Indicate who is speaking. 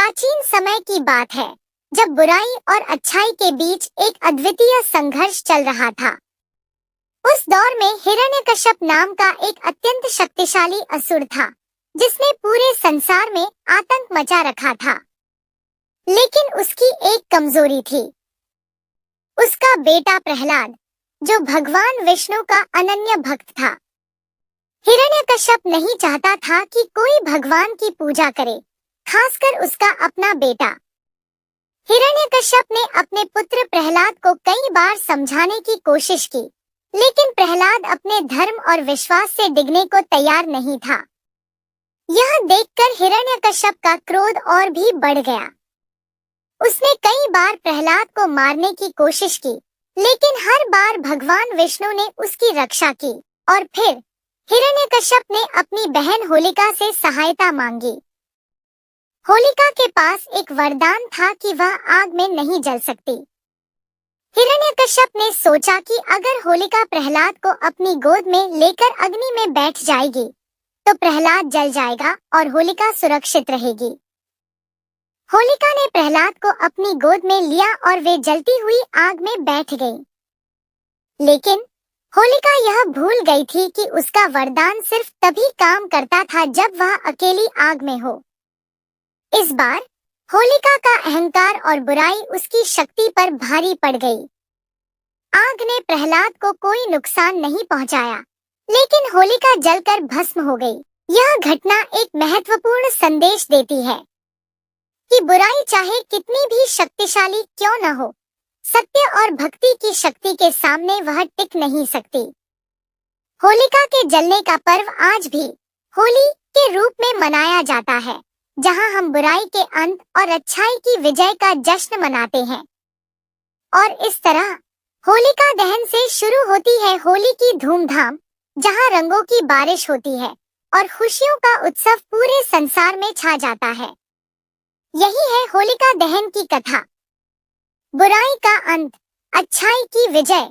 Speaker 1: प्राचीन समय की बात है जब बुराई और अच्छाई के बीच एक अद्वितीय संघर्ष चल रहा था। उस दौर में हिरण्यकश्यप नाम का एक अत्यंत शक्तिशाली असुर था जिसने पूरे संसार में आतंक मचा रखा था। लेकिन उसकी एक कमजोरी थी, उसका बेटा प्रहलाद जो भगवान विष्णु का अनन्य भक्त था। हिरण्यकश्यप नहीं चाहता था कि कोई भगवान की पूजा करे, खासकर उसका अपना बेटा। हिरण्यकश्यप ने अपने पुत्र प्रहलाद को कई बार समझाने की कोशिश की, लेकिन प्रहलाद अपने धर्म और विश्वास से डिगने को तैयार नहीं था। यह देखकर हिरण्यकश्यप का क्रोध और भी बढ़ गया। उसने कई बार प्रहलाद को मारने की कोशिश की, लेकिन हर बार भगवान विष्णु ने उसकी रक्षा की और फिर हिरण्यकश्यप ने अपनी बहन होलिका से सहायता मांगी। होलिका के पास एक वरदान था कि वह आग में नहीं जल सकती। हिरण्यकश्यप ने सोचा कि अगर होलिका प्रहलाद को अपनी गोद में लेकर अग्नि में बैठ जाएगी तो प्रहलाद जल जाएगा और होलिका सुरक्षित रहेगी। होलिका ने प्रहलाद को अपनी गोद में लिया और वे जलती हुई आग में बैठ गई। लेकिन होलिका यह भूल गई थी कि उसका वरदान सिर्फ तभी काम करता था जब वह अकेली आग में हो। इस बार होलिका का अहंकार और बुराई उसकी शक्ति पर भारी पड़ गई। आग ने प्रहलाद को कोई नुकसान नहीं पहुंचाया, लेकिन होलिका जलकर भस्म हो गई। यह घटना एक महत्वपूर्ण संदेश देती है कि बुराई चाहे कितनी भी शक्तिशाली क्यों न हो, सत्य और भक्ति की शक्ति के सामने वह टिक नहीं सकती। होलिका के जलने का पर्व आज भी होली के रूप में मनाया जाता है, जहां हम बुराई के अंत और अच्छाई की विजय का जश्न मनाते हैं। और इस तरह होलिका दहन से शुरू होती है होली की धूमधाम, जहां रंगों की बारिश होती है और खुशियों का उत्सव पूरे संसार में छा जाता है। यही है होलिका दहन की कथा। बुराई का अंत, अच्छाई की विजय